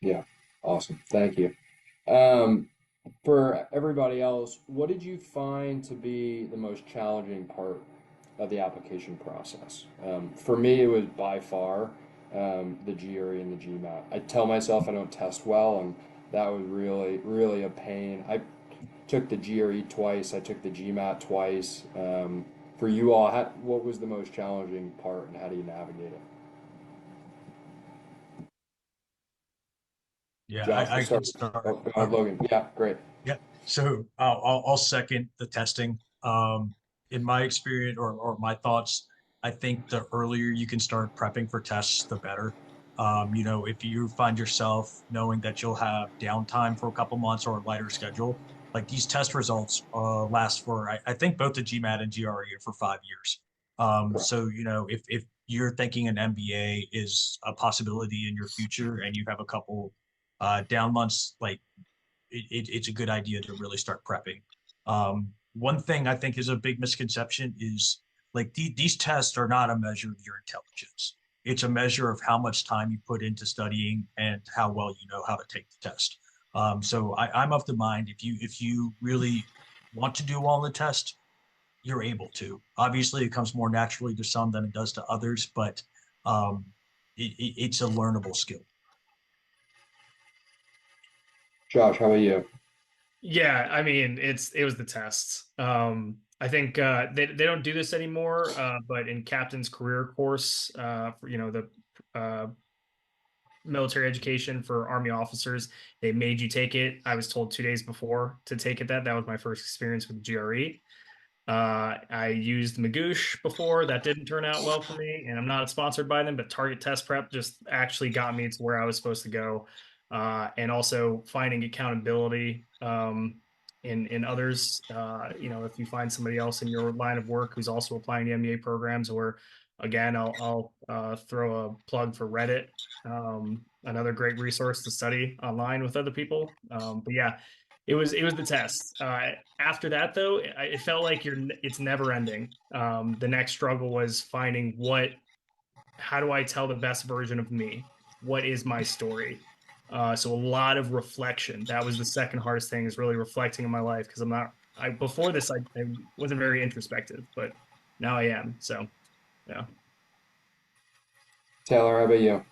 S2: Yeah, awesome. Thank you. Um, for everybody else, what did you find to be the most challenging part of the application process? For me, it was by far the GRE and the GMAT. I tell myself I don't test well, and that was really, really a pain. I took the GRE twice, I took the GMAT twice. For you all, what was the most challenging part, and how do you navigate it?
S4: Yeah,
S2: Josh,
S4: I
S2: we'll
S4: can
S2: start.
S4: start.
S2: Oh, go ahead, Logan. Yeah, great.
S4: Yeah. So I'll second the testing. In my experience or my thoughts, I think the earlier you can start prepping for tests, the better. If you find yourself knowing that you'll have downtime for a couple months or a lighter schedule, like these test results last for, I think both the GMAT and GRE are for 5 years.
S2: Correct.
S4: So, if you're thinking an MBA is a possibility in your future and you have a couple down months, like it's a good idea to really start prepping. One thing I think is a big misconception is like these tests are not a measure of your intelligence. It's a measure of how much time you put into studying and how well you know how to take the test. So I'm of the mind if you really want to do well in the test, you're able to. Obviously, it comes more naturally to some than it does to others, but um, it's a learnable skill.
S2: Josh, how about you?
S6: Yeah, I mean, it was the tests. I think they don't do this anymore, but in Captain's Career Course, for the uh, military education for Army officers, they made you take it. I was told 2 days before to take it. That was my first experience with GRE. I used Magoosh before. That didn't turn out well for me, and I'm not sponsored by them, but Target Test Prep just actually got me to where I was supposed to go. And also finding accountability in others. If you find somebody else in your line of work who's also applying to MBA programs, or again, I'll throw a plug for Reddit, another great resource to study online with other people. But yeah, it was the test. After that, though, it felt like it's never ending. The next struggle was finding how do I tell the best version of me? What is my story? So a lot of reflection. That was the second hardest thing, is really reflecting in my life, because before this, I wasn't very introspective, but now I am. So yeah.
S2: Taylor, how about you?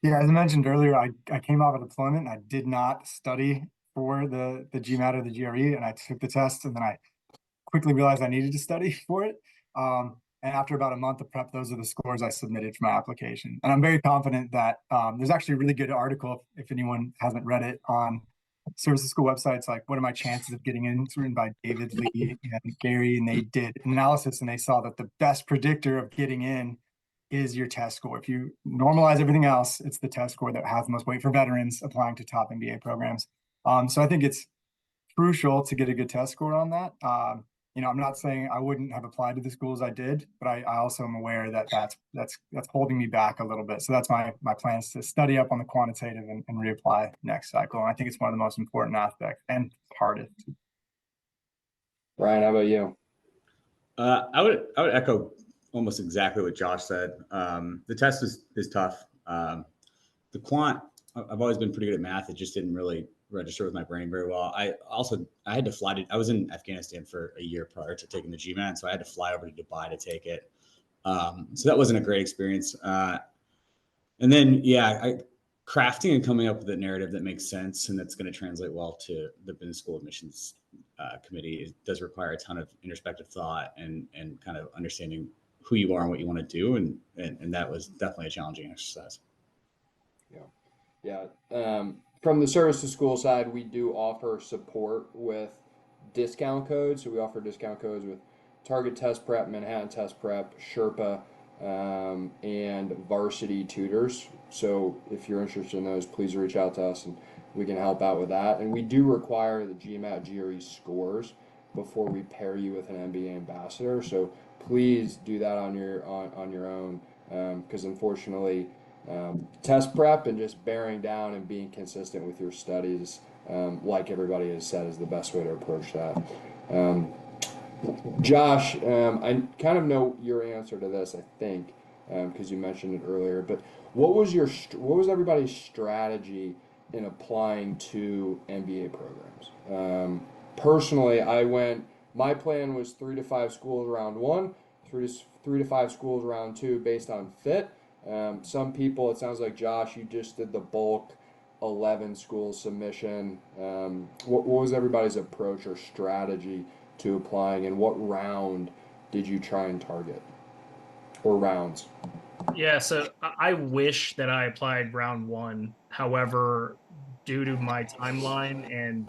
S3: Yeah, as I mentioned earlier, I came out of deployment. I did not study for the GMAT or the GRE, and I took the test, and then I quickly realized I needed to study for it. And after about a month of prep, those are the scores I submitted for my application. And I'm very confident that there's actually a really good article, if anyone hasn't read it, on service to school websites like what are my chances of getting in. It's written by David Lee and Gary, and they did an analysis and they saw that the best predictor of getting in is your test score. If you normalize everything else, it's the test score that has the most weight for veterans applying to top MBA programs. So I think it's crucial to get a good test score on that. I'm not saying I wouldn't have applied to the schools I did, but I also am aware that that's holding me back a little bit. So that's my plan is to study up on the quantitative and reapply next cycle. And I think it's one of the most important aspects and hardest.
S2: Ryan, how about you?
S5: I would echo almost exactly what Josh said. The test is tough. The quant, I've always been pretty good at math. It just didn't really register with my brain very well. I had to fly to, I was in Afghanistan for a year prior to taking the GMAT, so I had to fly over to Dubai to take it. So that wasn't a great experience. And then, crafting and coming up with a narrative that makes sense and that's going to translate well to the business school admissions committee does require a ton of introspective thought and kind of understanding who you are and what you want to do. And that was definitely a challenging exercise.
S2: Yeah. From the service to school side, we do offer support with discount codes. So we offer discount codes with Target Test Prep, Manhattan Test Prep, Sherpa, and Varsity Tutors. So if you're interested in those, please reach out to us and we can help out with that. And we do require the GMAT GRE scores before we pair you with an MBA ambassador. So please do that on your own, because unfortunately, test prep and just bearing down and being consistent with your studies, like everybody has said, is the best way to approach that. Josh, I kind of know your answer to this, I think, because you mentioned it earlier. But what was everybody's strategy in applying to MBA programs? Personally, my plan was 3 to 5 schools round one, 3 to 5 schools round two, based on fit. Some people, it sounds like Josh, you just did the bulk 11 school submission. What was everybody's approach or strategy to applying, and what round did you try and target, or rounds?
S6: Yeah, so I wish that I applied round one. However, due to my timeline and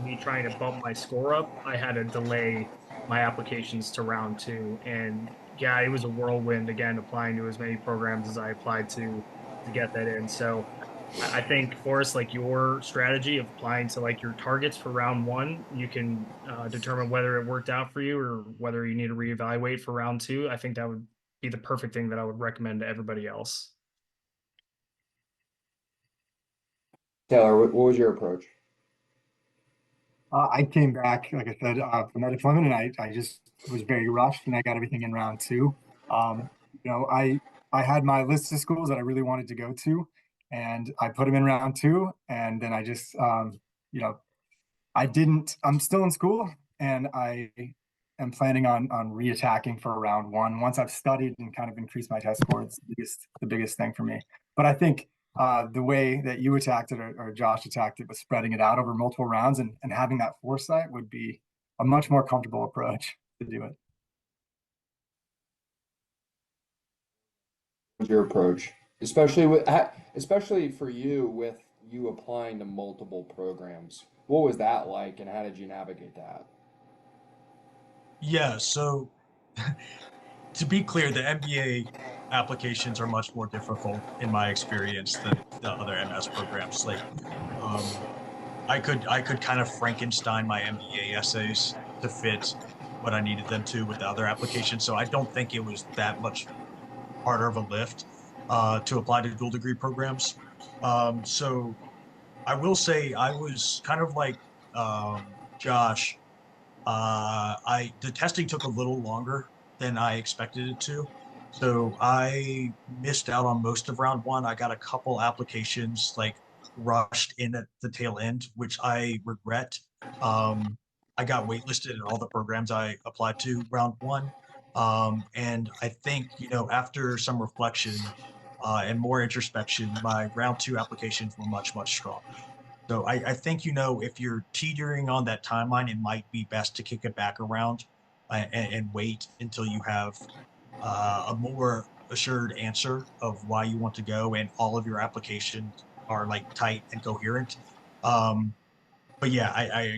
S6: me trying to bump my score up, I had to delay my applications to round two. And yeah, it was a whirlwind again, applying to as many programs as I applied to get that in. So I think, Forrest, like your strategy of applying to like your targets for round one, you can determine whether it worked out for you or whether you need to reevaluate for round two. I think that would be the perfect thing that I would recommend to everybody else.
S2: Taylor, what was your approach?
S3: I came back, like I said, from that deployment, and I just was very rushed, and I got everything in round two. I had my list of schools that I really wanted to go to, and I put them in round two, and then I just, I didn't. I'm still in school, and I am planning on reattacking for round one once I've studied and kind of increased my test score. It's the biggest thing for me. But I think the way that you attacked it or Josh attacked it was spreading it out over multiple rounds and having that foresight would be a much more comfortable approach to do it.
S2: What's your approach, especially for you, with you applying to multiple programs? What was that like, and how did you navigate that?
S4: Yeah, so to be clear, the MBA applications are much more difficult in my experience than the other MS programs. Like, I could kind of Frankenstein my MBA essays to fit what I needed them to with the other applications. So I don't think it was that much harder of a lift to apply to dual degree programs. So I will say I was kind of like Josh. The testing took a little longer than I expected it to. So I missed out on most of round one. I got a couple applications like rushed in at the tail end, which I regret. I got waitlisted in all the programs I applied to round one. And I think, after some reflection and more introspection, my round two applications were much, much stronger. So I think, if you're teetering on that timeline, it might be best to kick it back around and wait until you have a more assured answer of why you want to go and all of your applications are like tight and coherent. but yeah,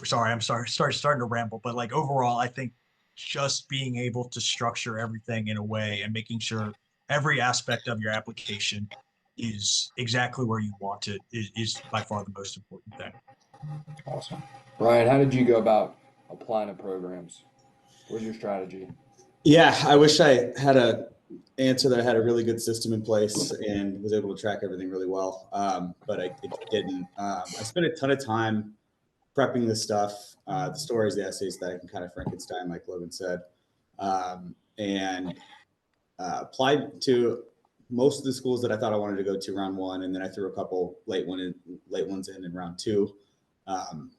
S4: sorry, I'm sorry, starting to ramble, but like overall, I think just being able to structure everything in a way and making sure every aspect of your application is exactly where you want it is by far the most important thing.
S2: Awesome. Ryan, how did you go about applying to programs? What was your strategy?
S5: Yeah, I wish I had a answer that I had a really good system in place and was able to track everything really well. But it didn't. I spent a ton of time prepping the stuff, the stories, the essays that I can kind of Frankenstein, like Logan said, and applied to most of the schools that I thought I wanted to go to round one, and then I threw a couple late ones in round two.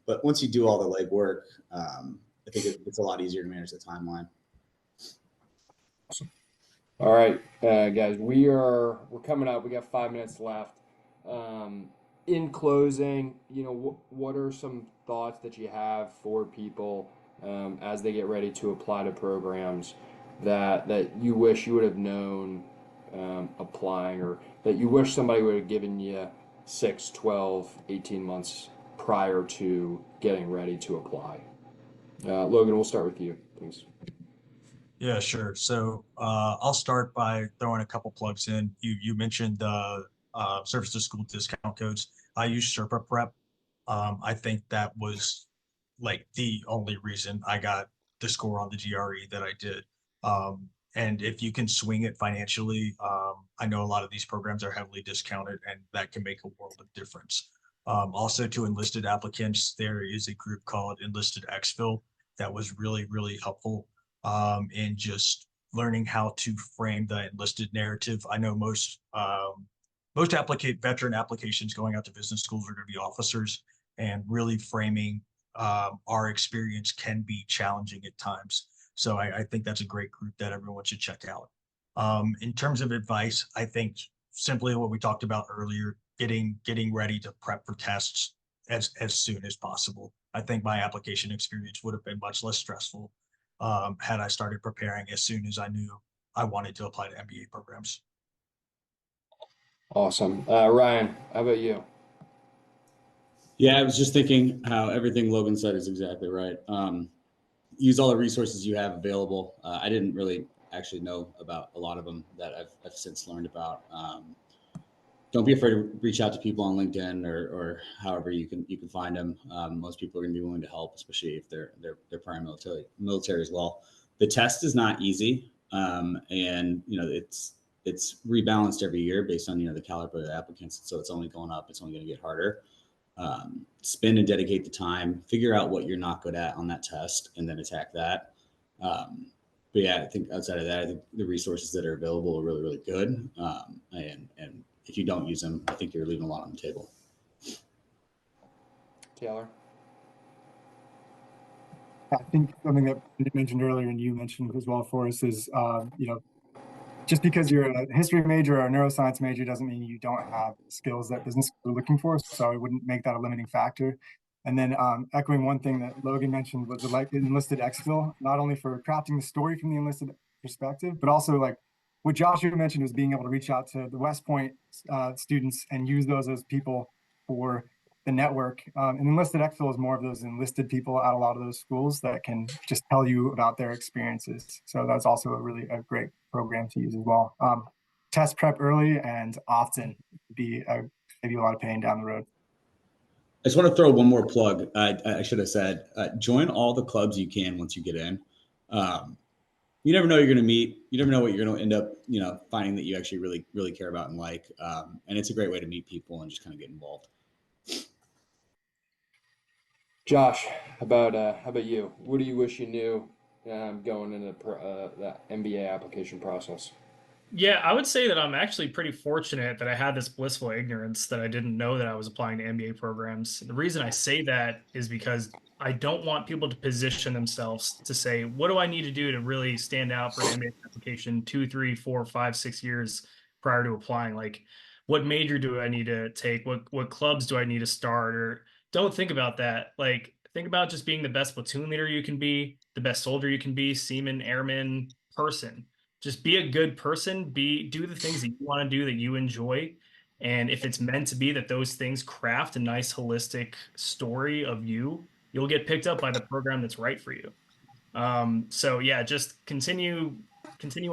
S5: But once you do all the legwork, I think it's a lot easier to manage the timeline.
S2: All right, guys, we're coming up. We got 5 minutes left. In closing, what are some thoughts that you have for people as they get ready to apply to programs that you wish you would have known applying, or that you wish somebody would have given you 6, 12, 18 months prior to getting ready to apply? Logan, we'll start with you, please.
S4: Yeah, sure. So I'll start by throwing a couple plugs in. You mentioned the service to school discount codes. I use Sherpa Prep. I think that was like the only reason I got the score on the GRE that I did. And if you can swing it financially, I know a lot of these programs are heavily discounted, and that can make a world of difference. Also, to enlisted applicants, there is a group called Enlisted Exfil that was really, really helpful in just learning how to frame the enlisted narrative. I know most veteran applications going out to business schools are going to be officers, and really framing our experience can be challenging at times. So I think that's a great group that everyone should check out. In terms of advice, I think simply what we talked about earlier, getting ready to prep for tests as soon as possible. I think my application experience would have been much less stressful had I started preparing as soon as I knew I wanted to apply to MBA programs.
S2: Awesome. Ryan, how about you?
S5: Yeah, I was just thinking how everything Logan said is exactly right. Use all the resources you have available. I didn't really actually know about a lot of them that I've since learned about. Don't be afraid to reach out to people on LinkedIn or however you can find them. Most people are going to be willing to help, especially if they're prior military as well. The test is not easy, and it's rebalanced every year based on the caliber of the applicants. So it's only going up. It's only going to get harder. Spend and dedicate the time. Figure out what you're not good at on that test, and then attack that. But yeah, I think outside of that, I think the resources that are available are really, really good. And if you don't use them, I think you're leaving a lot on the table.
S2: Taylor?
S3: I think something that you mentioned earlier and you mentioned as well, Forrest, is, just because you're a history major or a neuroscience major doesn't mean you don't have skills that business are looking for. So I wouldn't make that a limiting factor. And then echoing one thing that Logan mentioned was the enlisted exfil, not only for crafting the story from the enlisted perspective, but also like what Joshua mentioned was being able to reach out to the West Point students and use those as people for the network. And enlisted exfil is more of those enlisted people at a lot of those schools that can just tell you about their experiences. So that's also a great program to use as well. Test prep early and often be save you a lot of pain down the road.
S5: I just want to throw one more plug. I should have said, join all the clubs you can once you get in. You never know you're going to meet. You never know what you're going to end up, finding that you actually really, really care about and like. And it's a great way to meet people and just kind of get involved.
S2: Josh, how about you? What do you wish you knew going into that MBA application process?
S6: Yeah, I would say that I'm actually pretty fortunate that I had this blissful ignorance that I didn't know that I was applying to MBA programs. The reason I say that is because I don't want people to position themselves to say, what do I need to do to really stand out for an MBA application 2, 3, 4, 5, 6 years prior to applying? Like, what major do I need to take? What clubs do I need to start? Or don't think about that. Like, think about just being the best platoon leader you can be, the best soldier you can be, seaman, airman, person. Just be a good person, do the things that you want to do that you enjoy, And if it's meant to be that those things craft a nice holistic story of you, you'll get picked up by the program that's right for you. So yeah, just continue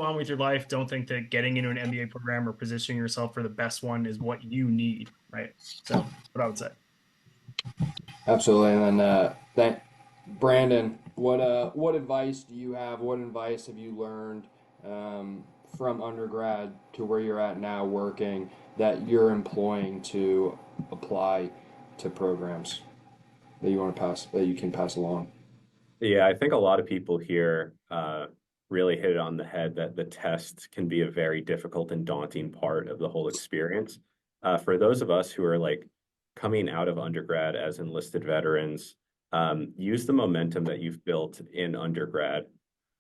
S6: on with your life. Don't think that getting into an MBA program or positioning yourself for the best one is what you need, right? So what I would say.
S2: Absolutely. And then Brandon, what advice do you have? What advice have you learned from undergrad to where you're at now working that you're employing to apply to programs that you want to pass that you can pass along?
S7: Yeah, I think a lot of people here really hit it on the head that the test can be a very difficult and daunting part of the whole experience. For those of us who are like coming out of undergrad as enlisted veterans, use the momentum that you've built in undergrad.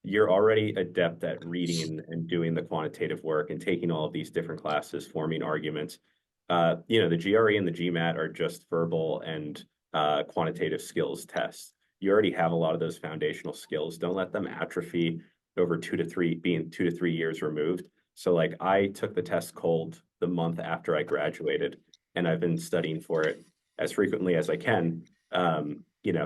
S7: You're already adept at reading and doing the quantitative work and taking all of these different classes, forming arguments. The GRE and the GMAT are just verbal and quantitative skills tests. You already have a lot of those foundational skills. Don't let them atrophy over 2 to 3 years removed. So like I took the test cold the month after I graduated, and I've been studying for it as frequently as I can,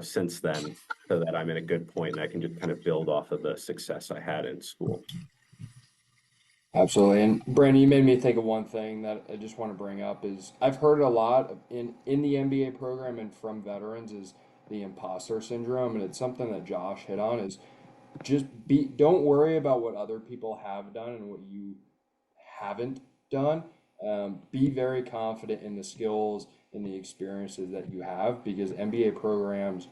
S7: since then, so that I'm in a good point and I can just kind of build off of the success I had in school.
S2: Absolutely. And Brandon, you made me think of one thing that I just want to bring up is I've heard a lot in the MBA program and from veterans is the imposter syndrome, and it's something that Josh hit on is just don't worry about what other people have done and what you haven't done. Be very confident in the skills and the experiences that you have because MBA programs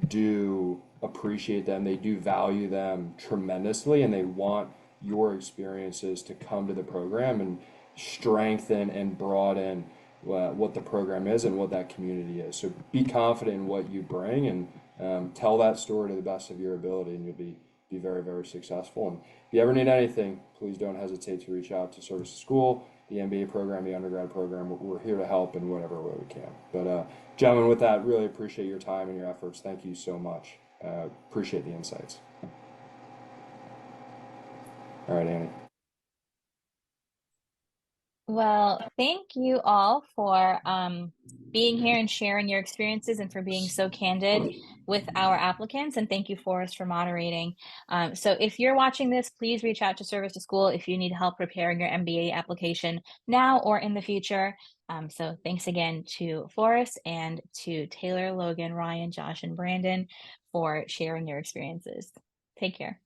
S2: do appreciate them. They do value them tremendously, and they want your experiences to come to the program and strengthen and broaden what the program is and what that community is. So be confident in what you bring and tell that story to the best of your ability, and you'll be very, very successful. And if you ever need anything, please don't hesitate to reach out to Service to School, the MBA program, the undergrad program. We're here to help in whatever way we can. But gentlemen, with that, really appreciate your time and your efforts. Thank you so much. Appreciate the insights. All right, Annie.
S1: Well, thank you all for being here and sharing your experiences and for being so candid with our applicants. And thank you, Forrest, for moderating. So if you're watching this, please reach out to Service to School if you need help preparing your MBA application now or in the future. So thanks again to Forrest and to Taylor, Logan, Ryan, Josh, and Brandon for sharing your experiences. Take care.